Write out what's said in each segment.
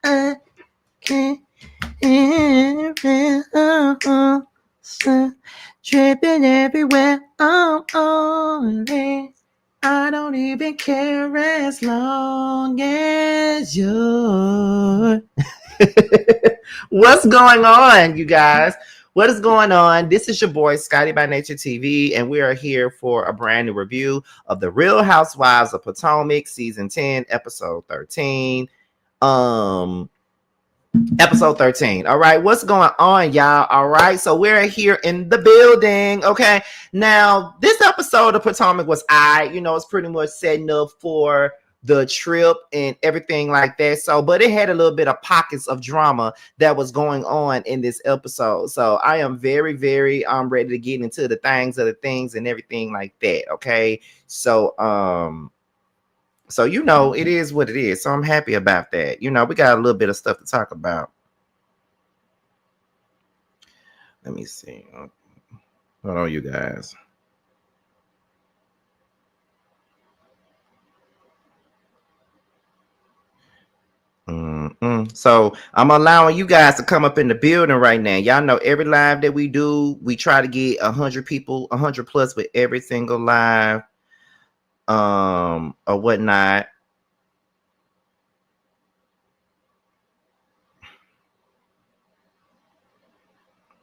I can't hear it. Dripping everywhere. Only I don't even care as long as you're. What's going on, you guys? What is going on? This is your boy Scotty by Nature TV, and we are here for a brand new review of the Real Housewives of Potomac, season 10, episode 13. Episode 13. All right, what's going on, y'all? All right, so we're here in the building. Okay, now this episode of Potomac was it's pretty much setting up for the trip and everything like that. So, but it had a little bit of pockets of drama that was going on in this episode. So I am very, very ready to get into the things and everything like that. Okay, so it is what it is. So I'm happy about that. We got a little bit of stuff to talk about. Let me see. Hold on, you guys. So I'm allowing you guys to come up in the building right now. Y'all know every live that we do, we try to get 100 people, 100 plus with every single live, or whatnot.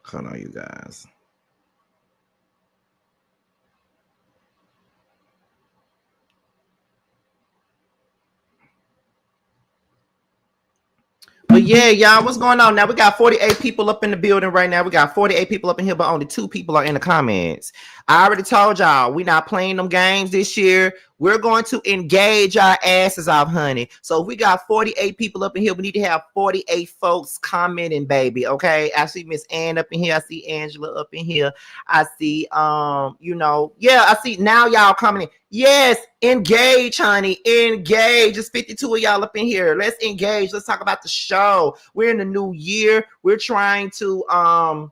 Hold on, you guys. But yeah, y'all, what's going on? Now we got 48 people up in the building right now. We got 48 people up in here, but only 2 people are in the comments. I already told y'all we not playing them games this year. We're going to engage our asses off, honey. So if we got 48 people up in here, we need to have 48 folks commenting, baby. Okay. I see Miss Ann up in here. I see Angela up in here. I see I see now y'all coming in. Yes, engage, honey. Engage. It's 52 of y'all up in here. Let's engage. Let's talk about the show. We're in the new year. We're trying to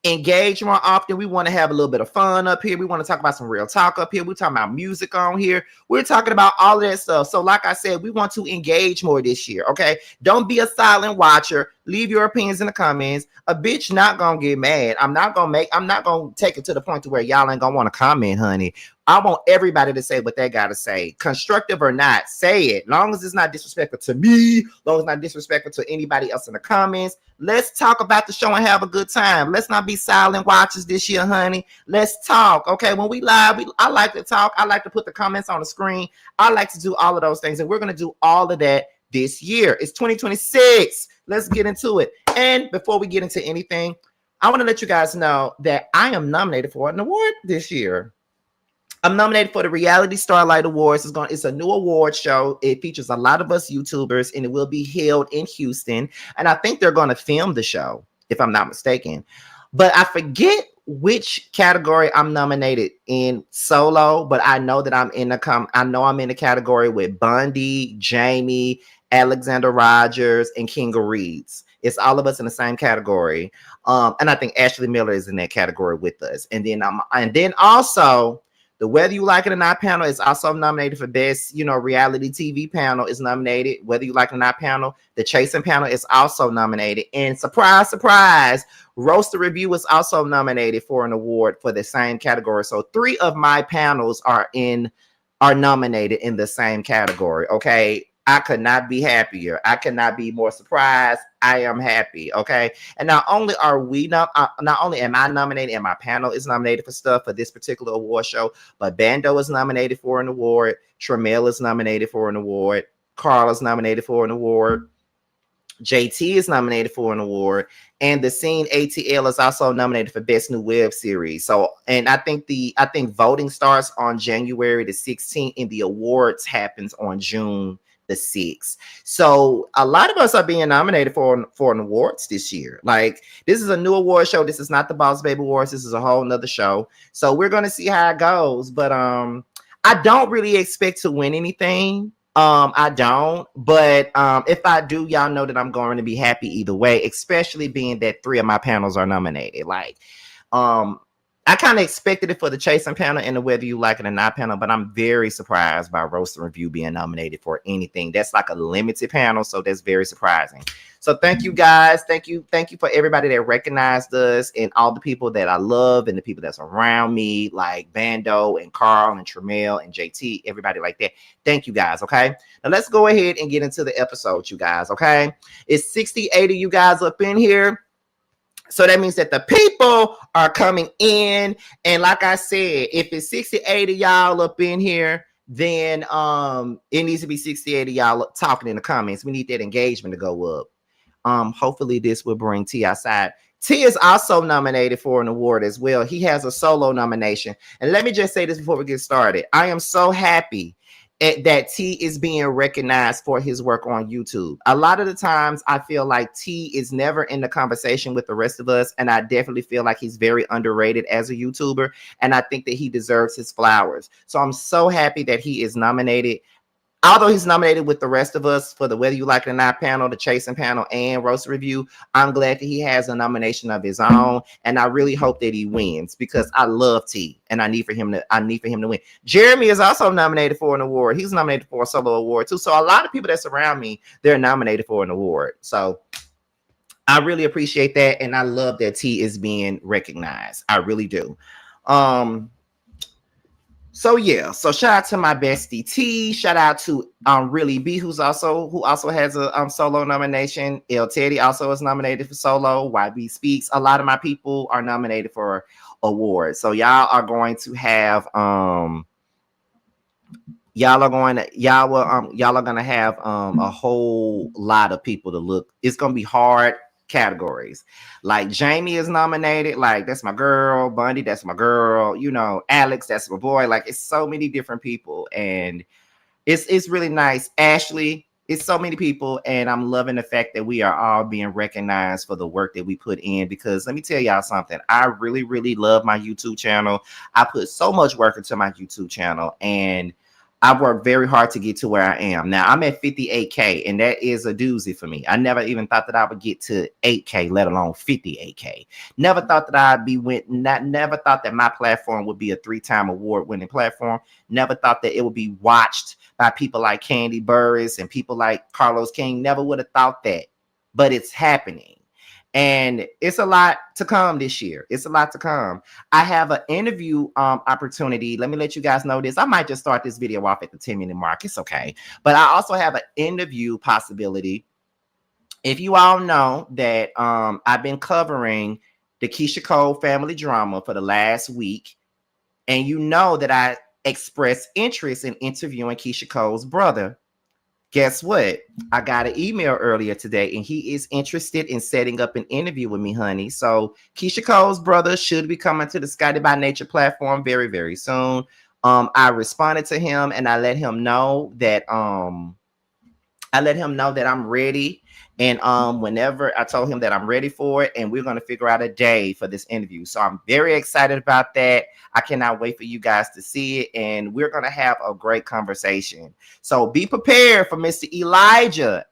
engage more often. We want to have a little bit of fun up here. We want to talk about some real talk up here. We're talking about music on here. We're talking about all of that stuff. So like I said, we want to engage more this year. Okay, don't be a silent watcher. Leave your opinions in the comments. A bitch not gonna get mad. I'm not gonna take it to the point to where y'all ain't gonna want to comment, honey. I want everybody to say what they gotta say, constructive or not. Say it, long as it's not disrespectful to me, long as it's not disrespectful to anybody else in the comments. Let's talk about the show and have a good time. Let's not be silent watchers this year, honey. Let's talk. Okay, when we live, I like to talk. I like to put the comments on the screen. I like to do all of those things, and we're gonna do all of that this year. It's 2026. Let's get into it. And before we get into anything, I want to let you guys know that I am nominated for an award this year. I'm nominated for the Reality Starlight Awards. It's a new award show. It features a lot of us YouTubers, and it will be held in Houston. And I think they're going to film the show, if I'm not mistaken. But I forget which category I'm nominated in solo, but I know that I'm in the category with Bundy, Jamie, Alexander Rogers, and Kinga Reeds. It's all of us in the same category. And I think Ashley Miller is in that category with us. And then also the Whether You Like It or Not panel is also nominated for best, reality TV panel is nominated. Whether You Like It or Not panel, the Chasing panel is also nominated. And surprise, surprise, Roast the Review is also nominated for an award for the same category. So 3 of my panels are nominated in the same category. Okay. I could not be happier. I could not be more surprised. I am happy. Okay. And not only am I nominated and my panel is nominated for stuff for this particular award show, but Bando is nominated for an award. Tramel is nominated for an award. Carl is nominated for an award. JT is nominated for an award, and the Scene ATL is also nominated for Best New Web Series. So, and I think voting starts on January the 16th, and the awards happens on June the 6th. So a lot of us are being nominated for an awards this year. Like, this is a new award show. This is not the Boss Baby Awards. This is a whole nother show. So we're going to see how it goes. But I don't really expect to win anything. I don't, but if I do, y'all know that I'm going to be happy either way, especially being that 3 of my panels are nominated. Like, I I kind of expected it for the chasing panel and the whether you like it or not panel, but I'm very surprised by Roast and Review being nominated for anything. That's like a limited panel, so that's very surprising. So thank you guys. Thank you for everybody that recognized us and all the people that I love and the people that's around me, like Bando and Carl and Tremel and JT, everybody like that. Thank you guys. Okay. Now let's go ahead and get into the episode, you guys. Okay. It's 68 of you guys up in here. So that means that the people are coming in. And like I said, if it's 68 of y'all up in here, then it needs to be 68 of y'all talking in the comments. We need that engagement to go up. Hopefully this will bring T outside. T is also nominated for an award as well. He has a solo nomination. And let me just say this before we get started. I am so happy that T is being recognized for his work on YouTube. A lot of the times I feel like T is never in the conversation with the rest of us. And I definitely feel like he's very underrated as a YouTuber. And I think that he deserves his flowers. So I'm so happy that he is nominated. Although he's nominated with the rest of us for the Whether You Like It or Not panel, the Chasing panel, and Roast Review, I'm glad that he has a nomination of his own, and I really hope that he wins because I love T, and I need for him to win. Jeremy is also nominated for an award. He's nominated for a solo award too. So a lot of people that's around me, they're nominated for an award. So I really appreciate that, and I love that T is being recognized. I really do. So yeah, so shout out to my bestie T. Shout out to Really B, who also has a solo nomination. El Teddy also is nominated for solo. YB Speaks. A lot of my people are nominated for awards. So y'all are going to have y'all are gonna have a whole lot of people to look. It's gonna be hard categories. Like Jamie is nominated, like that's my girl. Bundy, that's my girl. You know, Alex, that's my boy. Like it's so many different people, and it's really nice. Ashley, it's so many people, and I'm loving the fact that we are all being recognized for the work that we put in. Because let me tell y'all something, I really, really love my YouTube channel. I put so much work into my YouTube channel, and I've worked very hard to get to where I am. Now I'm at 58K, and that is a doozy for me. I never even thought that I would get to 8K, let alone 58K. Never thought that never thought that my platform would be a 3-time award-winning platform. Never thought that it would be watched by people like Candy Burris and people like Carlos King. Never would have thought that, but it's happening. And it's a lot to come this year. It's a lot to come. I have an interview opportunity. Let me let you guys know this. I might just start this video off at the 10-minute mark. It's okay. But I also have an interview possibility. If you all know that I've been covering the Keisha Cole family drama for the last week, and you know that I expressed interest in interviewing Keisha Cole's brother. Guess what? I got an email earlier today, and he is interested in setting up an interview with me, honey. So Keisha Cole's brother should be coming to the Scotty by Nature platform very, very soon. I responded to him, and I let him know that I'm ready. And whenever I told him that I'm ready for it, and we're going to figure out a day for this interview. So I'm very excited about that. I cannot wait for you guys to see it. And we're going to have a great conversation. So be prepared for Mr. Elijah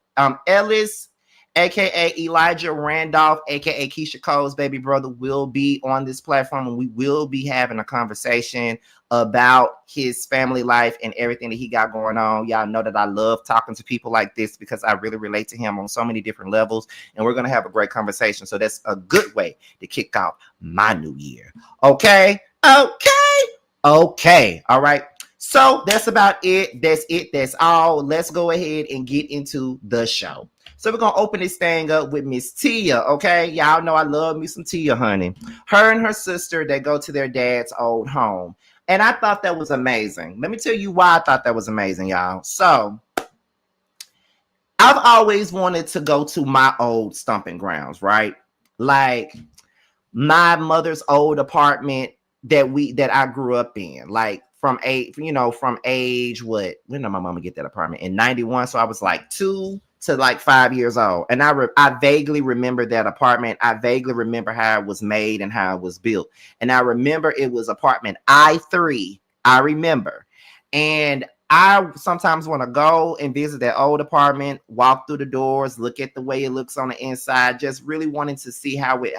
Ellis, aka Elijah Randolph, aka Keisha Cole's baby brother, will be on this platform, and we will be having a conversation about his family life and everything that he got going on. Y'all know that I love talking to people like this because I really relate to him on so many different levels, and we're going to have a great conversation. So that's a good way to kick off my new year. Okay. All right. So that's about it. That's all. Let's go ahead and get into the show. So we're going to open this thing up with Miss Tia, okay? Y'all know I love me some Tia, honey. Her and her sister, they go to their dad's old home. And I thought that was amazing. Let me tell you why I thought that was amazing, y'all. So I've always wanted to go to my old stomping grounds, right? Like my mother's old apartment that I grew up in. Like from age, what? When did my mama get that apartment? In 91. So I was like 2 to like 5 years old. And I vaguely remember that apartment. I vaguely remember how it was made and how it was built. And I remember it was apartment I-3. I remember. And I sometimes want to go and visit that old apartment, walk through the doors, look at the way it looks on the inside, just really wanting to see how it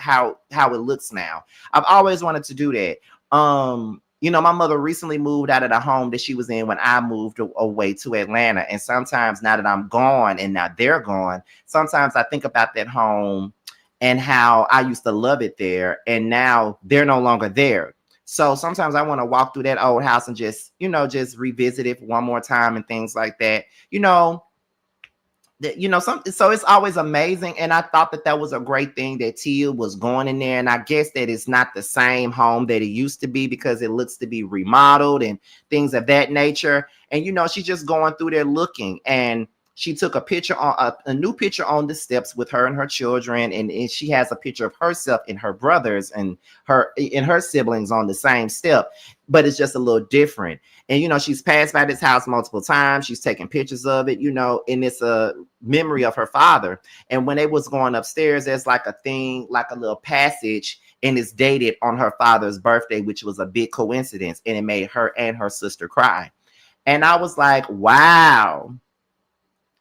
looks now. I've always wanted to do that. My mother recently moved out of the home that she was in when I moved away to Atlanta. And sometimes now that I'm gone and now they're gone, sometimes I think about that home and how I used to love it there. And now they're no longer there. So sometimes I want to walk through that old house and just revisit it one more time and things like that. So it's always amazing. And I thought that was a great thing that Tia was going in there. And I guess that it's not the same home that it used to be because it looks to be remodeled and things of that nature. And, she's just going through there looking, and she took a picture on a new picture on the steps with her and her children. And she has a picture of herself and her brothers and her siblings on the same step, but it's just a little different. And, she's passed by this house multiple times. She's taken pictures of it, and it's a memory of her father. And when they was going upstairs, there's like a thing, like a little passage, and it's dated on her father's birthday, which was a big coincidence. And it made her and her sister cry. And I was like, wow.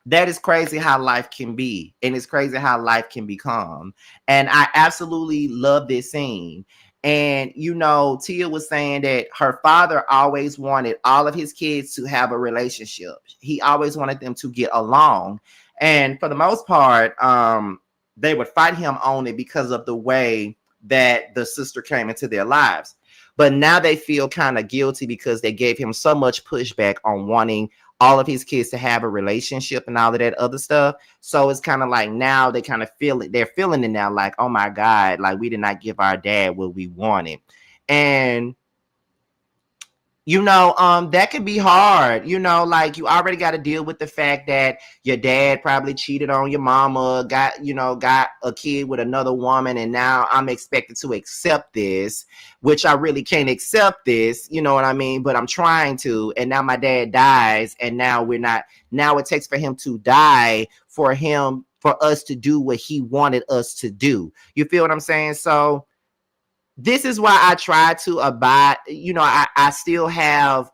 That is crazy how life can be. And it's crazy how life can become. And I absolutely love this scene. And, Tia was saying that her father always wanted all of his kids to have a relationship. He always wanted them to get along. And for the most part, they would fight him on it because of the way that the sister came into their lives. But now they feel kind of guilty because they gave him so much pushback on wanting all of his kids to have a relationship and all of that other stuff. So it's kind of like now they kind of feel it. They're feeling it now like, oh my God, like we did not give our dad what we wanted. And that can be hard, like you already got to deal with the fact that your dad probably cheated on your mama, got a kid with another woman. And now I'm expected to accept this, which I really can't accept this, you know what I mean? But I'm trying to. And now my dad dies. And now now it takes for him to die for us to do what he wanted us to do. You feel what I'm saying? So this is why I try to abide. I still have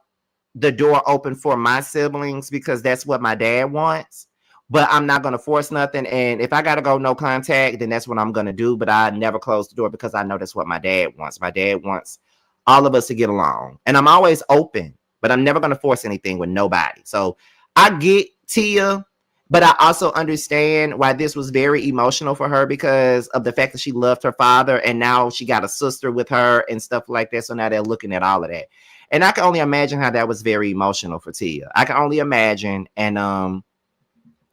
the door open for my siblings because that's what my dad wants. But I'm not going to force nothing. And if I got to go no contact, then that's what I'm going to do. But I never close the door because I know that's what my dad wants. My dad wants all of us to get along. And I'm always open, but I'm never going to force anything with nobody. So I get Tia. But I also understand why this was very emotional for her because of the fact that she loved her father and now she got a sister with her and stuff like that. So now they're looking at all of that. And I can only imagine how that was very emotional for Tia. I can only imagine. And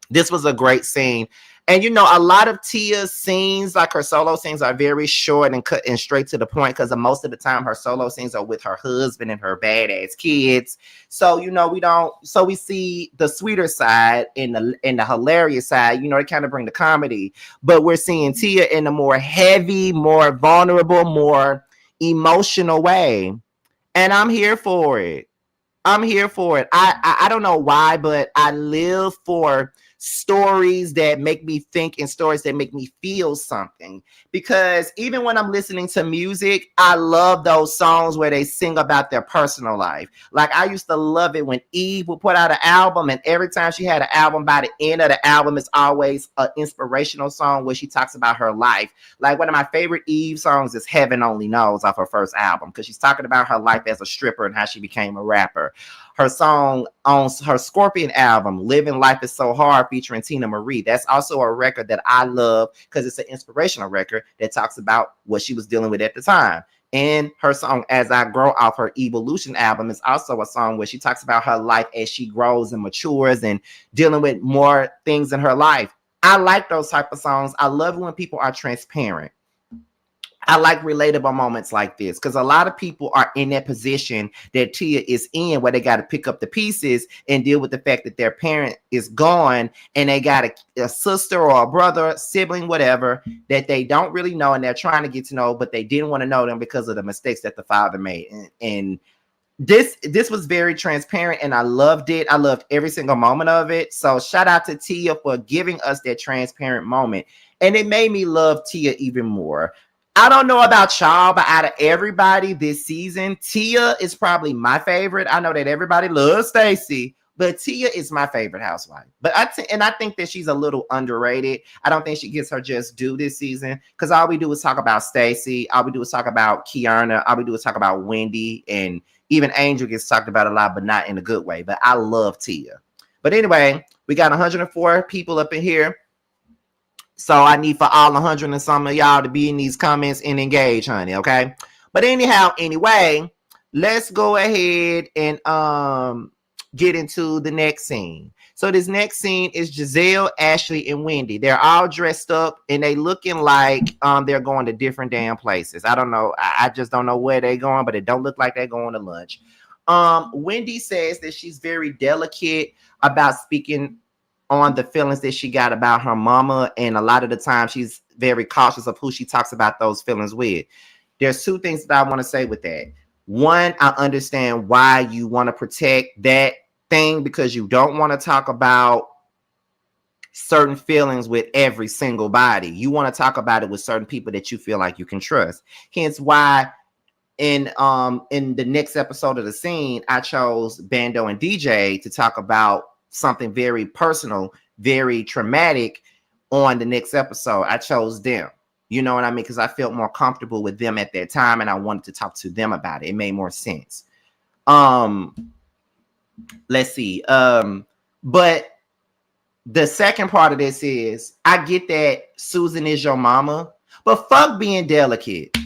this was a great scene. And, a lot of Tia's scenes, like her solo scenes, are very short and cut and straight to the point because most of the time her solo scenes are with her husband and her badass kids. So, we see the sweeter side and the hilarious side, they kind of bring the comedy. But we're seeing Tia in a more heavy, more vulnerable, more emotional way. And I'm here for it. I don't know why, but I live for stories that make me think and stories that make me feel something. Because even when I'm listening to music, I love those songs where they sing about their personal life. Like I used to love it when Eve would put out an album, and every time she had an album, by the end of the album, it's always an inspirational song where she talks about her life. Like one of my favorite Eve songs is Heaven Only Knows off her first album, because she's talking about her life as a stripper and how she became a rapper. Her song on her Scorpion album, Living Life Is So Hard, featuring Tina Marie. That's also a record that I love because it's an inspirational record that talks about what she was dealing with at the time. And her song As I Grow off her Evolution album is also a song where she talks about her life as she grows and matures and dealing with more things in her life. I like those type of songs. I love when people are transparent. I like relatable moments like this because a lot of people are in that position that Tia is in where they got to pick up the pieces and deal with the fact that their parent is gone and they got a sister or a brother, sibling, whatever, that they don't really know and they're trying to get to know, but they didn't want to know them because of the mistakes that the father made. And this was very transparent and I loved it. I loved every single moment of it. So shout out to Tia for giving us that transparent moment. And it made me love Tia even more. I don't know about y'all, but out of everybody this season, Tia is probably my favorite. I know that everybody loves Stacey, but Tia is my favorite housewife. But I think that she's a little underrated. I don't think she gets her just due this season because all we do is talk about Stacey. All we do is talk about Kiana. All we do is talk about Wendy, and even Angel gets talked about a lot, but not in a good way. But I love Tia. But anyway, we got 104 people up in here. So I need for all 100 and some of y'all to be in these comments and engage, honey, okay? But anyhow, anyway, let's go ahead and get into the next scene. So this next scene is Giselle, Ashley, and Wendy. They're all dressed up and they looking like they're going to different damn places. I don't know. I just don't know where they're going, but it don't look like they're going to lunch. Wendy says that she's very delicate about speaking on the feelings that she got about her mama, and a lot of the time she's very cautious of who she talks about those feelings with. There's two things that I want to say with that. One, I understand why you want to protect that thing because you don't want to talk about certain feelings with every single body. You want to talk about it with certain people that you feel like you can trust. Hence why in the next episode of the scene, I chose Bando and DJ to talk about something very personal, very traumatic on the next episode. I chose them. You know what I mean? Because I felt more comfortable with them at that time and I wanted to talk to them about it. It made more sense. Let's see. But the second part of this is I get that Susan is your mama, but fuck being delicate.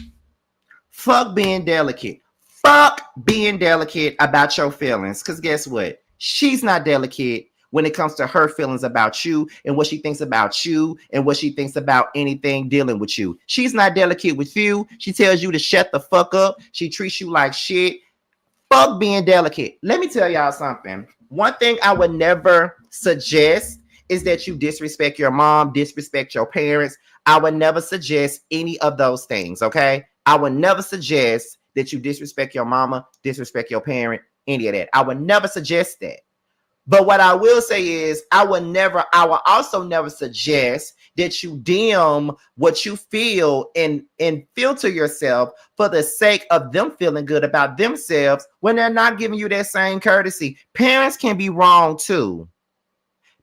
Fuck being delicate. Fuck being delicate about your feelings. Because guess what? She's not delicate when it comes to her feelings about you and what she thinks about you and what she thinks about anything dealing with you. She's not delicate with you. She tells you to shut the fuck up. She treats you like shit. Fuck being delicate. Let me tell y'all something. One thing I would never suggest is that you disrespect your mom, disrespect your parents. I would never suggest any of those things, okay? I would never suggest that you disrespect your mama, disrespect your parent, any of that. I would never suggest that. But what I will say is I will also never suggest that you dim what you feel and filter yourself for the sake of them feeling good about themselves when they're not giving you that same courtesy. Parents can be wrong too.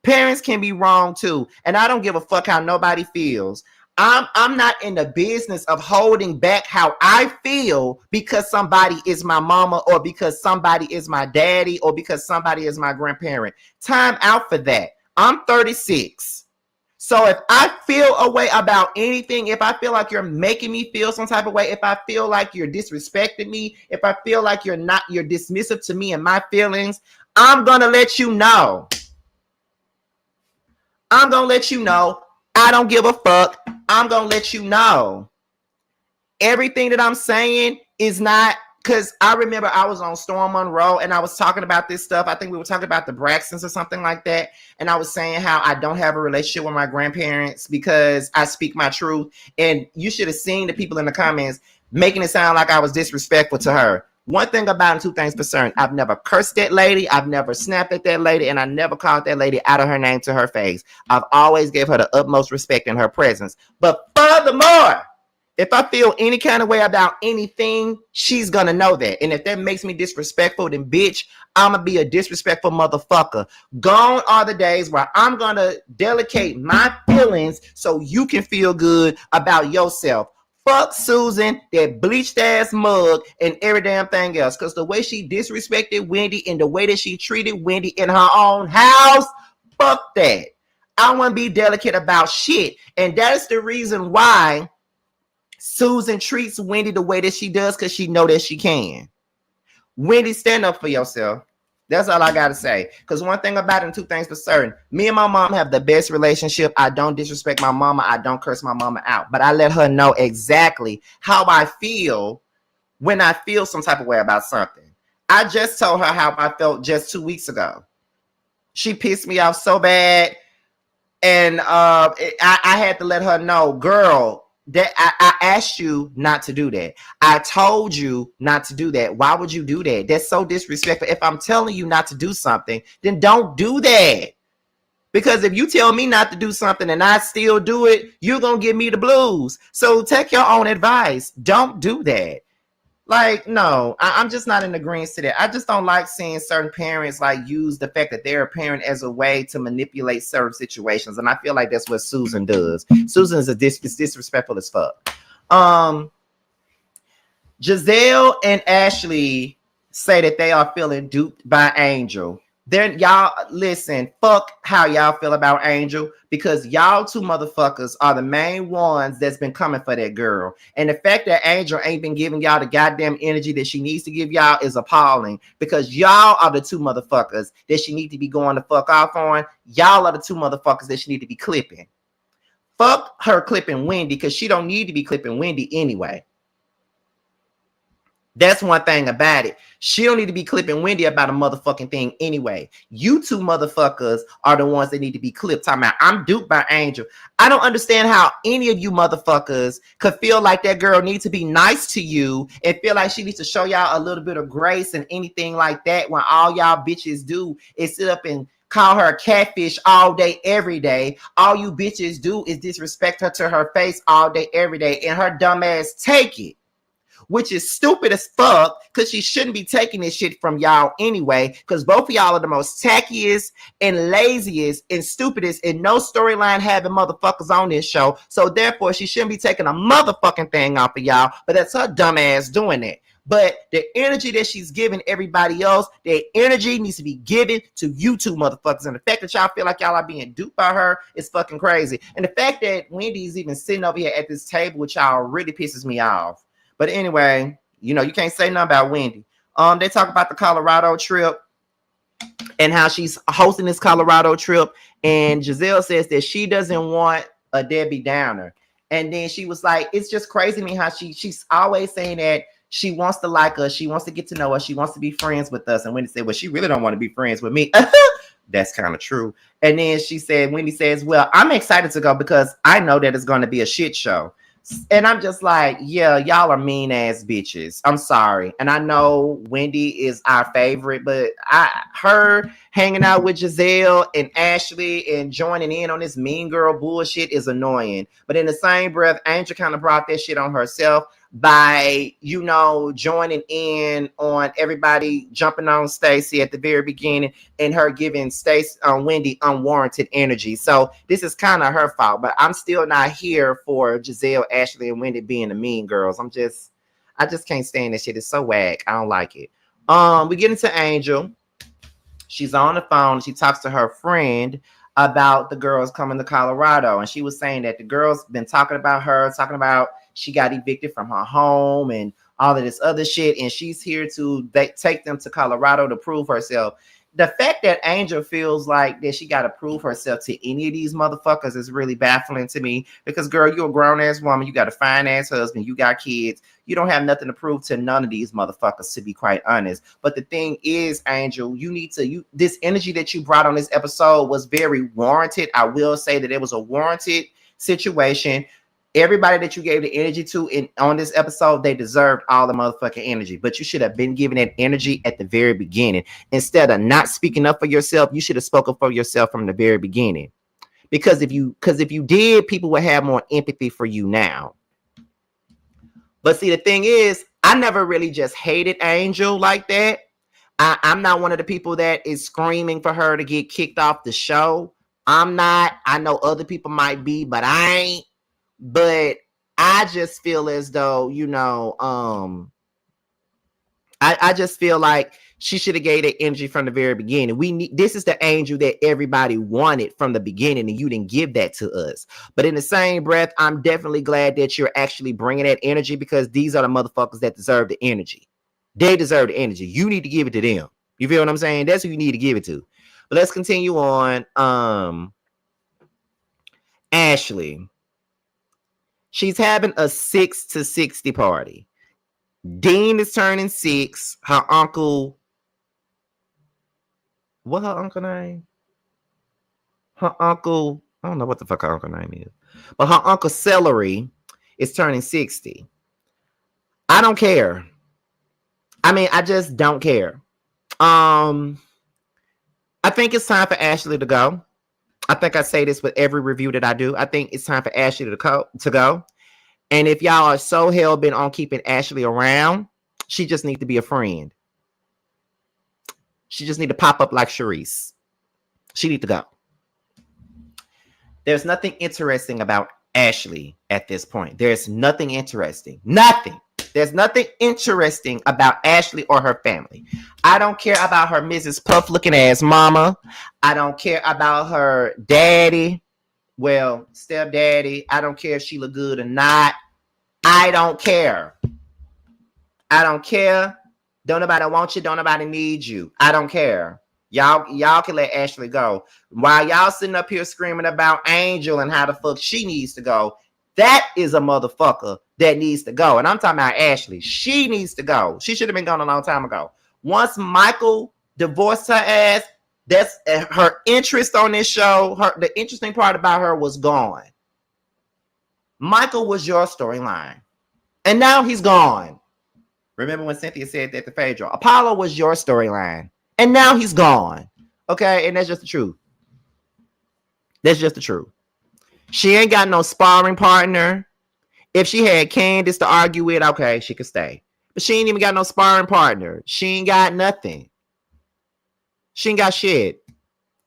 Parents can be wrong too. And I don't give a fuck how nobody feels. I'm not in the business of holding back how I feel because somebody is my mama or because somebody is my daddy or because somebody is my grandparent. Time out for that. I'm 36. So if I feel a way about anything, if I feel like you're making me feel some type of way, if I feel like you're disrespecting me, if I feel like you're dismissive to me and my feelings, I'm going to let you know. I'm going to let you know. I don't give a fuck. I'm going to let you know. Everything that I'm saying is not, because I remember I was on Storm Monroe and I was talking about this stuff. I think we were talking about the Braxtons or something like that. And I was saying how I don't have a relationship with my grandparents because I speak my truth. And you should have seen the people in the comments making it sound like I was disrespectful to her. One thing about it, two things for certain. I've never cursed that lady. I've never snapped at that lady. And I never called that lady out of her name to her face. I've always gave her the utmost respect in her presence. But furthermore, if I feel any kind of way about anything, she's going to know that. And if that makes me disrespectful, then bitch, I'm going to be a disrespectful motherfucker. Gone are the days where I'm going to delicate my feelings so you can feel good about yourself. Fuck Susan, that bleached ass mug, and every damn thing else. Because the way she disrespected Wendy and the way that she treated Wendy in her own house, fuck that. I want to be delicate about shit. And that is the reason why Susan treats Wendy the way that she does, because she know that she can. Wendy, stand up for yourself. That's all I got to say. Because one thing about it, and two things for certain. Me and my mom have the best relationship. I don't disrespect my mama. I don't curse my mama out. But I let her know exactly how I feel when I feel some type of way about something. I just told her how I felt just 2 weeks ago. She pissed me off so bad. And I had to let her know, girl, that I asked you not to do that. I told you not to do that. Why would you do that? That's so disrespectful. If I'm telling you not to do something, then don't do that. Because if you tell me not to do something and I still do it, you're going to give me the blues. So take your own advice. Don't do that. Like, no, I'm just not in agreement to that. I just don't like seeing certain parents like use the fact that they're a parent as a way to manipulate certain situations. And I feel like that's what Susan does. Susan is disrespectful as fuck. Giselle and Ashley say that they are feeling duped by Angel. Then y'all listen, fuck how y'all feel about Angel, because y'all two motherfuckers are the main ones that's been coming for that girl. And the fact that Angel ain't been giving y'all the goddamn energy that she needs to give y'all is appalling, because y'all are the two motherfuckers that she need to be going the fuck off on. Y'all are the two motherfuckers that she need to be clipping. Fuck her clipping Wendy, because she don't need to be clipping Wendy anyway. That's one thing about it. She don't need to be clipping Wendy about a motherfucking thing anyway. You two motherfuckers are the ones that need to be clipped. Talking about, I'm duped by Angel. I don't understand how any of you motherfuckers could feel like that girl needs to be nice to you and feel like she needs to show y'all a little bit of grace and anything like that, when all y'all bitches do is sit up and call her a catfish all day, every day. All you bitches do is disrespect her to her face all day, every day, and her dumb ass take it. Which is stupid as fuck, because she shouldn't be taking this shit from y'all anyway, because both of y'all are the most tackiest and laziest and stupidest and no storyline having motherfuckers on this show. So therefore, she shouldn't be taking a motherfucking thing off of y'all, but that's her dumb ass doing it. But the energy that she's giving everybody else, that energy needs to be given to you two motherfuckers. And the fact that y'all feel like y'all are being duped by her is fucking crazy. And the fact that Wendy's even sitting over here at this table with y'all really pisses me off. But anyway, you know, you can't say nothing about Wendy. They talk about the Colorado trip and how she's hosting this Colorado trip. And Giselle says that she doesn't want a Debbie Downer. And then she was like, it's just crazy to me how she's always saying that she wants to like us. She wants to get to know us. She wants to be friends with us. And Wendy said, well, she really don't want to be friends with me. That's kind of true. And then Wendy says, well, I'm excited to go because I know that it's going to be a shit show. And I'm just like, yeah, y'all are mean ass bitches. I'm sorry. And I know Wendy is our favorite, but her hanging out with Giselle and Ashley and joining in on this mean girl bullshit is annoying. But in the same breath, Angel kind of brought that shit on herself by, you know, joining in on everybody jumping on Stacey at the very beginning and her giving Wendy unwarranted energy. So this is kind of her fault, but I'm still not here for Giselle, Ashley, and Wendy being the mean girls. I just can't stand this shit. It's so whack. I don't like it. We get into Angel. She's on the phone. She talks to her friend about the girls coming to Colorado. And she was saying that the girls been talking about she got evicted from her home and all of this other shit. And she's here to take them to Colorado to prove herself. The fact that Angel feels like that she got to prove herself to any of these motherfuckers is really baffling to me. Because, girl, you're a grown-ass woman. You got a fine-ass husband. You got kids. You don't have nothing to prove to none of these motherfuckers, to be quite honest. But the thing is, Angel, this energy that you brought on this episode was very warranted. I will say that it was a warranted situation. Everybody that you gave the energy to on this episode, they deserved all the motherfucking energy. But you should have been giving that energy at the very beginning. Instead of not speaking up for yourself, you should have spoken for yourself from the very beginning. Because if you did, people would have more empathy for you now. But see, the thing is, I never really just hated Angel like that. I'm not one of the people that is screaming for her to get kicked off the show. I'm not. I know other people might be, but I ain't. But I just feel as though, you know, I just feel like she should have gave that energy from the very beginning. This is the Angel that everybody wanted from the beginning, and you didn't give that to us. But in the same breath, I'm definitely glad that you're actually bringing that energy, because these are the motherfuckers that deserve the energy. They deserve the energy. You need to give it to them. You feel what I'm saying? That's who you need to give it to. But let's continue on. Ashley. She's having a 6 to 60 party. Dean is turning 6. Her uncle. What her uncle name? Her uncle. I don't know what the fuck her uncle name is. But her uncle Celery is turning 60. I don't care. I mean, I just don't care. I think it's time for Ashley to go. I think I say this with every review that I do. I think it's time for Ashley to go. And if y'all are so hell bent on keeping Ashley around, she just needs to be a friend. She just need to pop up like Charisse. She need to go. There's nothing interesting about Ashley at this point. There's nothing interesting. Nothing. There's nothing interesting about Ashley or her family. I don't care about her Mrs. Puff looking ass mama. I don't care about her daddy. Well, stepdaddy. I don't care if she look good or not. I don't care. I don't care. Don't nobody want you. Don't nobody need you. I don't care. Y'all can let Ashley go. While y'all sitting up here screaming about Angel and how the fuck she needs to go, that is a motherfucker that needs to go. And I'm talking about Ashley. She needs to go. She should have been gone a long time ago. Once Michael divorced her ass, that's her interest on this show. The interesting part about her was gone. Michael was your storyline. And now he's gone. Remember when Cynthia said that to Phaedra? Apollo was your storyline. And now he's gone. Okay? And that's just the truth. That's just the truth. She ain't got no sparring partner. If she had Candace to argue with, okay, she could stay. But she ain't even got no sparring partner. She ain't got nothing. She ain't got shit.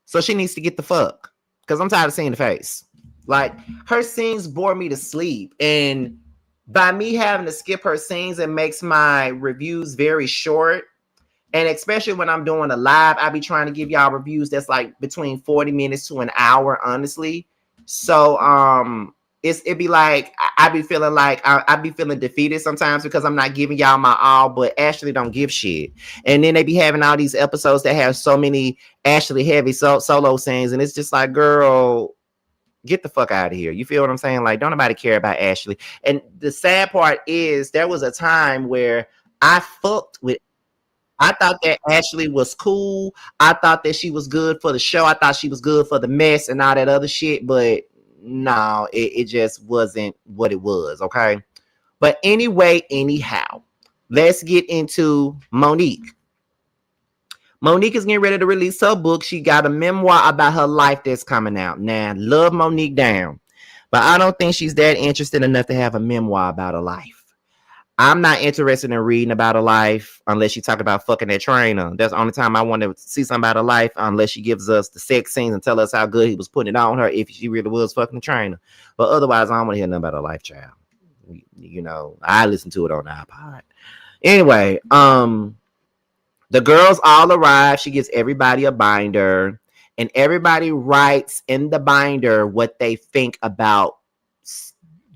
So she needs to get the fuck. Because I'm tired of seeing the face. Like, her scenes bore me to sleep. And by me having to skip her scenes, it makes my reviews very short. And especially when I'm doing a live, I be trying to give y'all reviews that's like between 40 minutes to an hour, honestly. So it'd be like I be feeling like I be feeling defeated sometimes because I'm not giving y'all my all, but Ashley don't give shit. And then they be having all these episodes that have so many Ashley heavy solo scenes, and it's just like, girl, get the fuck out of here. You feel what I'm saying? Like, don't nobody care about Ashley. And the sad part is there was a time where I thought that Ashley was cool. I thought that she was good for the show. I thought she was good for the mess and all that other shit. But no, it just wasn't what it was. Okay. But anyway, anyhow, let's get into Monique. Monique is getting ready to release her book. She got a memoir about her life that's coming out. Now, love Monique down. But I don't think she's that interested enough to have a memoir about her life. I'm not interested in reading about her life unless she talk about fucking that trainer. That's the only time I want to see something about her life, unless she gives us the sex scenes and tell us how good he was putting it on her if she really was fucking the trainer. But otherwise, I don't want to hear nothing about her life, child. You know, I listen to it on the iPod. Anyway, the girls all arrive. She gives everybody a binder, and everybody writes in the binder what they think about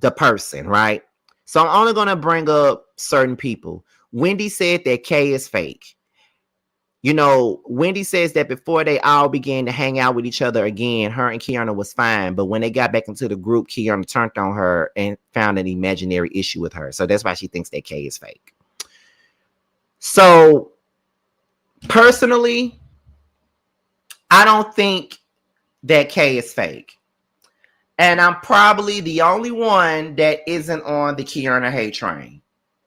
the person, right? So I'm only going to bring up certain people. Wendy said that Kay is fake. You know, Wendy says that before they all began to hang out with each other again, her and Kiana was fine. But when they got back into the group, Kiana turned on her and found an imaginary issue with her. So that's why she thinks that Kay is fake. So personally, I don't think that Kay is fake. And I'm probably the only one that isn't on the Kiana hate train.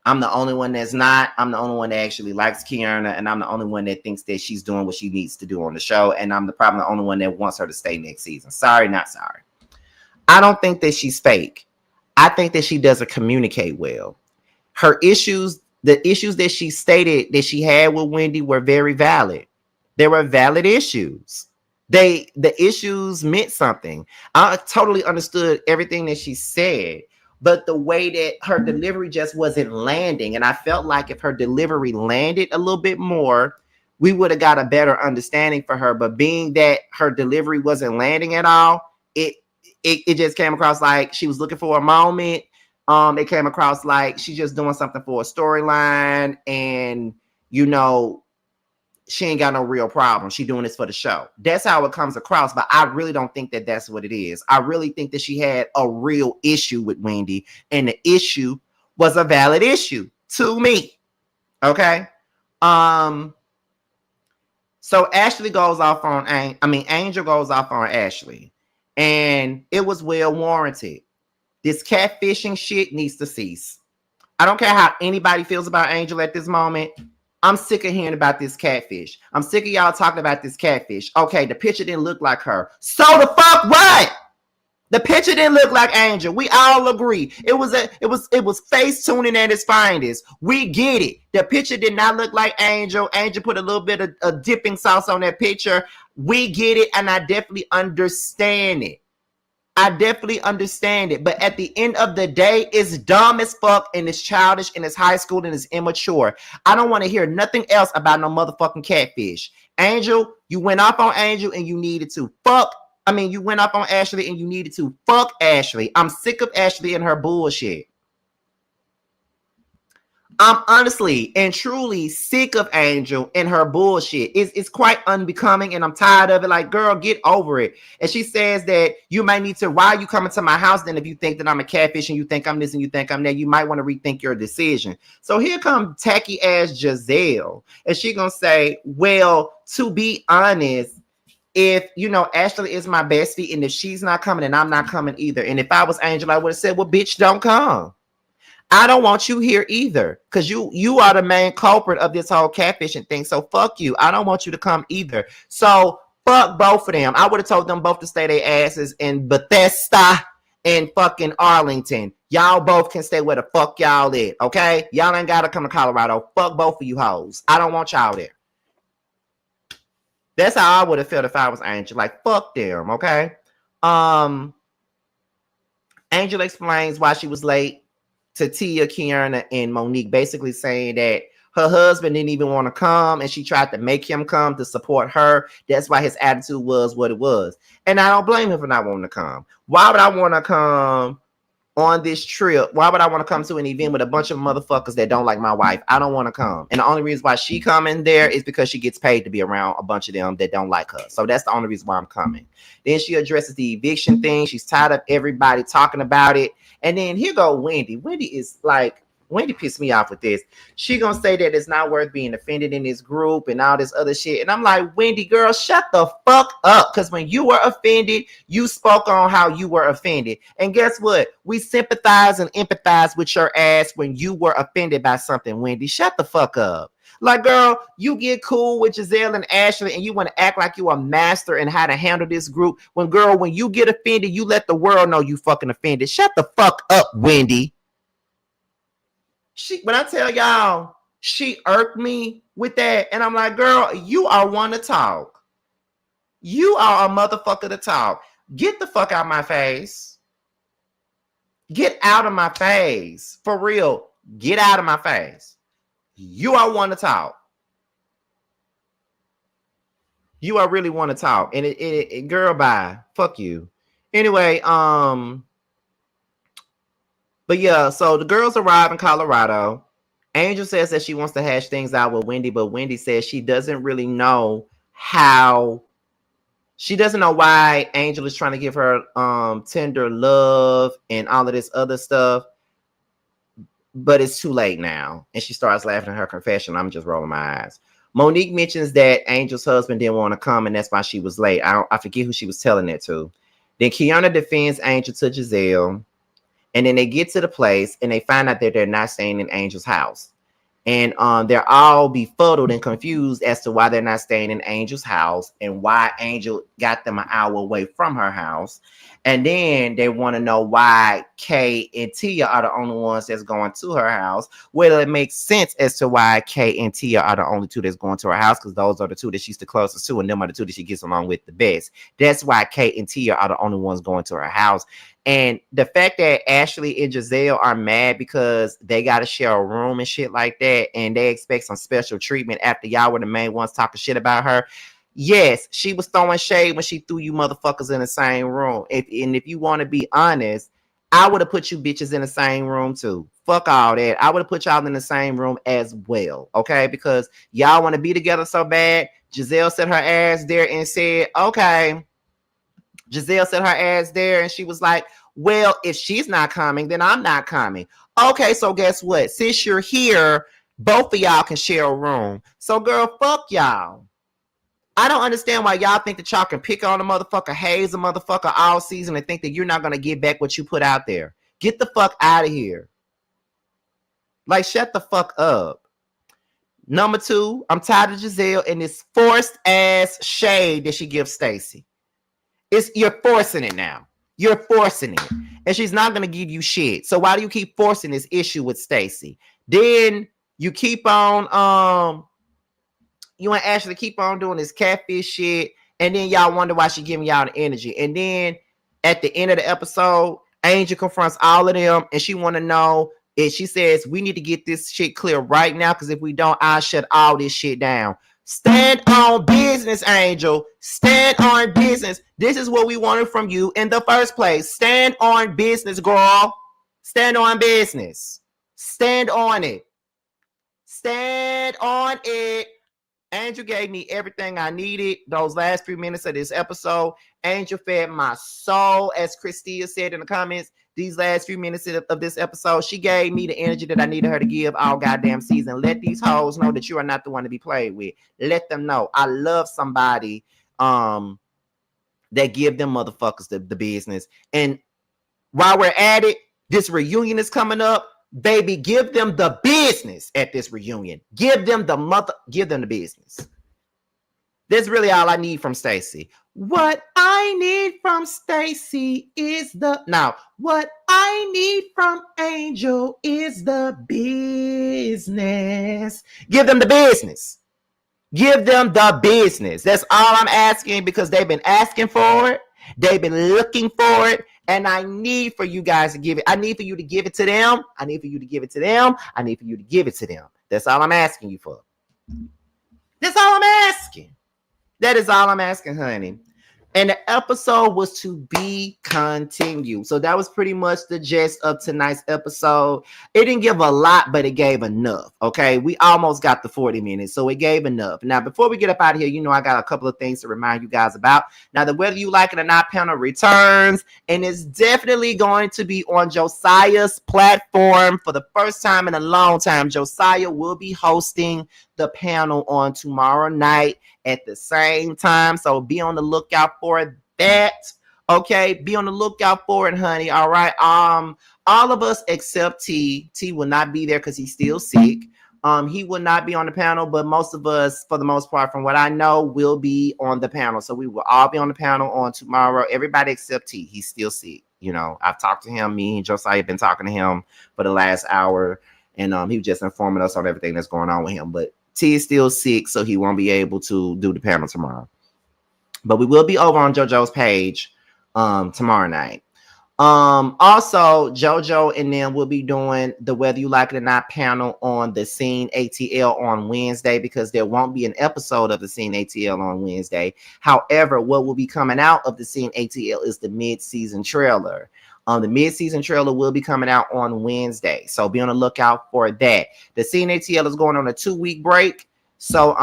I'm the only one that's not. I'm the only one that actually likes Kiana, and I'm the only one that thinks that she's doing what she needs to do on the show, and I'm probably the only one that wants her to stay next season. Sorry, not sorry. I don't think that she's fake. I think that she doesn't communicate well. Her issues, the issues that she stated that she had with Wendy were very valid. They were valid issues. The issues meant something. I totally understood everything that she said, but the way that her delivery just wasn't landing. And I felt like if her delivery landed a little bit more, we would have got a better understanding for her. But being that her delivery wasn't landing at all, it just came across like she was looking for a moment. It came across like she's just doing something for a storyline, and you know, she ain't got no real problem. She doing this for the show. That's how it comes across. But I really don't think that that's what it is. I really think that she had a real issue with Wendy, and the issue was a valid issue to me. Okay. So Ashley goes off on, Angel goes off on Ashley, and it was well warranted. This catfishing shit needs to cease. I don't care how anybody feels about Angel at this moment. I'm sick of hearing about this catfish. I'm sick of y'all talking about this catfish. Okay, the picture didn't look like her. So the fuck what? The picture didn't look like Angel. We all agree. It was face tuning at its finest. We get it. The picture did not look like Angel. Angel put a little bit of dipping sauce on that picture. We get it, and I definitely understand it. I definitely understand it. But at the end of the day, it's dumb as fuck, and it's childish, and it's high school, and it's immature. I don't want to hear nothing else about no motherfucking catfish. Angel, you went off on Angel, and you needed to. You went up on Ashley and you needed to. Fuck Ashley. I'm sick of Ashley and her bullshit. I'm honestly and truly sick of Angel and her bullshit. It's quite unbecoming, and I'm tired of it. Like, girl, get over it. And she says that you might need to, why are you coming to my house then if you think that I'm a catfish and you think I'm this and you think I'm that? You might want to rethink your decision. So here comes tacky ass Giselle. And she gonna say, well, to be honest, if Ashley is my bestie, and if she's not coming, and I'm not coming either. And if I was Angel, I would have said, well, bitch, don't come. I don't want you here either, because you are the main culprit of this whole catfishing thing. So fuck you. I don't want you to come either. So fuck both of them. I would have told them both to stay their asses in Bethesda and fucking Arlington. Y'all both can stay where the fuck y'all at, okay? Y'all ain't gotta come to Colorado. Fuck both of you hoes. I don't want y'all there. That's how I would have felt if I was Angel. Like, fuck them, okay? Angel explains why she was late to Tia, Kiana, and Monique, basically saying that her husband didn't even want to come, and she tried to make him come to support her. That's why his attitude was what it was. And I don't blame him for not wanting to come. Why would I want to come on this trip? Why would I want to come to an event with a bunch of motherfuckers that don't like my wife? I don't want to come. And the only reason why she coming there is because she gets paid to be around a bunch of them that don't like her. So that's the only reason why I'm coming. Then she addresses the eviction thing. She's tired of everybody talking about it. And then here go Wendy. Wendy pissed me off with this. She gonna say that it's not worth being offended in this group and all this other shit. And I'm like, Wendy, girl, shut the fuck up. Because when you were offended, you spoke on how you were offended. And guess what? We sympathize and empathize with your ass when you were offended by something, Wendy. Shut the fuck up. Like, girl, you get cool with Giselle and Ashley and you want to act like you a master in how to handle this group. When you get offended, you let the world know you fucking offended. Shut the fuck up, Wendy. When I tell y'all, she irked me with that. And I'm like, girl, you are one to talk. You are a motherfucker to talk. Get the fuck out of my face. Get out of my face. For real. Get out of my face. You are one to talk. You are really one to talk. And girl, bye. Fuck you. Anyway, but yeah, so the girls arrive in Colorado. Angel says that she wants to hash things out with Wendy, but Wendy says she doesn't really know how. She doesn't know why Angel is trying to give her tender love and all of this other stuff. But it's too late now. And she starts laughing at her confession. I'm just rolling my eyes. Monique mentions that Angel's husband didn't want to come, and that's why she was late. I forget who she was telling that to. Then Kiana defends Angel to Giselle. And then they get to the place and they find out that they're not staying in Angel's house. And they're all befuddled and confused as to why they're not staying in Angel's house and why Angel got them an hour away from her house. And then they want to know why Kay and Tia are the only ones that's going to her house. Well, it makes sense as to why Kay and Tia are the only two that's going to her house, because those are the two that she's the closest to, and them are the two that she gets along with the best. That's why Kay and Tia are the only ones going to her house. And the fact that Ashley and Giselle are mad because they got to share a room and shit like that, and they expect some special treatment after y'all were the main ones talking shit about her. Yes, she was throwing shade when she threw you motherfuckers in the same room. If you want to be honest, I would have put you bitches in the same room too. Fuck all that. I would have put y'all in the same room as well, okay? Because y'all want to be together so bad. Giselle set her ass there and said, okay. Giselle set her ass there and she was like, well, if she's not coming, then I'm not coming. Okay, so guess what? Since you're here, both of y'all can share a room. So, girl, fuck y'all. I don't understand why y'all think that y'all can pick on a motherfucker, haze a motherfucker all season and think that you're not going to get back what you put out there. Get the fuck out of here. Like, shut the fuck up. Number 2, I'm tired of Giselle and this forced ass shade that she gives Stacey. You're forcing it now. You're forcing it. And she's not going to give you shit. So why do you keep forcing this issue with Stacey? Then you keep on, you and Ashley keep on doing this catfish shit. And then y'all wonder why she giving y'all the energy. And then at the end of the episode, Angel confronts all of them. And she want to know, and she says, we need to get this shit clear right now. Because if we don't, I'll shut all this shit down. Stand on business, Angel. Stand on business. This is what we wanted from you in the first place. Stand on business, girl. Stand on business. Stand on it. Stand on it. Angel gave me everything I needed those last few minutes of this episode. Angel fed my soul, as Christia said in the comments. These last few minutes of this episode, she gave me the energy that I needed her to give all goddamn season. Let these hoes know that you are not the one to be played with. Let them know. I love somebody that give them motherfuckers the business. And while we're at it, this reunion is coming up. Baby, give them the business at this reunion. Give them the business. That's really all I need from Stacey. What I need from Stacey is what I need from Angel is the business. Give them the business. Give them the business. That's all I'm asking, because they've been asking for it. They've been looking for it. And I need for you guys to give it. I need for you to give it to them. I need for you to give it to them. I need for you to give it to them. That's all I'm asking you for. That's all I'm asking. That is all I'm asking, honey. And the episode was to be continued. So that was pretty much the gist of tonight's episode. It didn't give a lot, but it gave enough. Okay, we almost got the 40 minutes, so it gave enough. Now, before we get up out of here, you know I got a couple of things to remind you guys about. Now, the Whether You Like It or Not panel returns, and it's definitely going to be on Josiah's platform for the first time in a long time. Josiah will be hosting the panel on tomorrow night at the same time, so be on the lookout for that. Okay, be on the lookout for it, honey. All right. All of us except T will not be there because he's still sick. He will not be on the panel, but most of us, for the most part, from what I know, will be on the panel. So we will all be on the panel on tomorrow. Everybody except T. He's still sick. You know, I've talked to him. Me and Josiah have been talking to him for the last hour, and he was just informing us on everything that's going on with him. But T is still sick, so he won't be able to do the panel tomorrow. But we will be over on JoJo's page tomorrow night. Also, JoJo and them will be doing the Whether You Like It or Not panel on the Scene ATL on Wednesday, because there won't be an episode of the Scene ATL on Wednesday. However, what will be coming out of the Scene ATL is the mid-season trailer. The mid-season trailer will be coming out on Wednesday, so be on the lookout for that. The Scene ATL is going on a 2-week break, so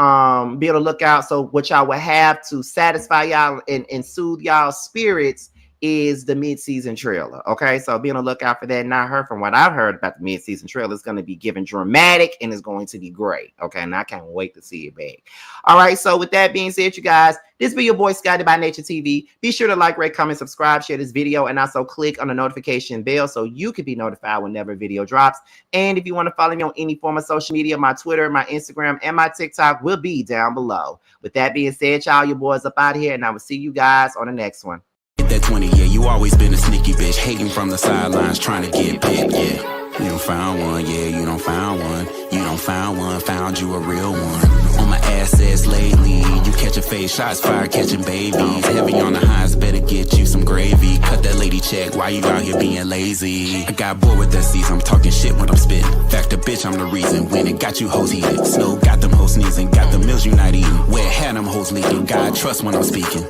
be on the lookout. So what y'all will have to satisfy y'all and soothe y'all's spirits is the mid-season trailer. Okay, so be on the lookout for that. And I heard, from what I've heard about the mid-season trailer, it's going to be given dramatic and it's going to be great. Okay, and I can't wait to see it back. All right, so with that being said, you guys, this be your boy Scotty by Nature TV. Be sure to like, rate, comment, subscribe, share this video, and also click on the notification bell so you can be notified whenever a video drops. And if you want to follow me on any form of social media, my Twitter, my Instagram, and my TikTok will be down below. With that being said, y'all, your boys up out of here, and I will see you guys on the next one. That 20, yeah, you always been a sneaky bitch, hating from the sidelines, trying to get picked, yeah. You don't found one, yeah, you don't found one. You don't found one, found you a real one. On my assets lately, you catching face shots, fire catching babies. Heavy on the highs, better get you some gravy. Cut that lady check, why you out here being lazy? I got bored with that season, I'm talking shit when I'm spitting. Fact, the bitch, I'm the reason. When it got you hoes heated. Snow got them hoes sneezing, got the meals you not eating. Where had them hoes leaking, God trust when I'm speaking.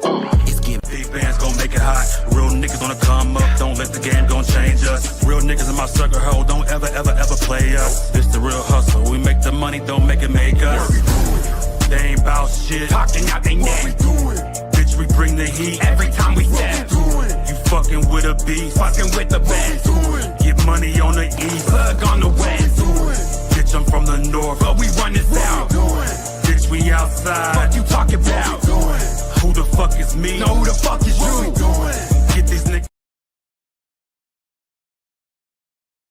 It's giving. These bands gon' make it hot. Real niggas gonna come up. Don't let the game gon' change us. Real niggas in my circle, ho. Don't ever play us. This the real hustle. We make the money, don't make it make us. They ain't bout shit. Talking out they neck. Bitch, we bring the heat every time we step. You fucking with a beast. Fucking with the best. Get money on the east. Plug on the west. Bitch, I'm from the north. But we run this out. Bitch, we outside. What you talking about? Who the fuck is me? No, who the fuck is you?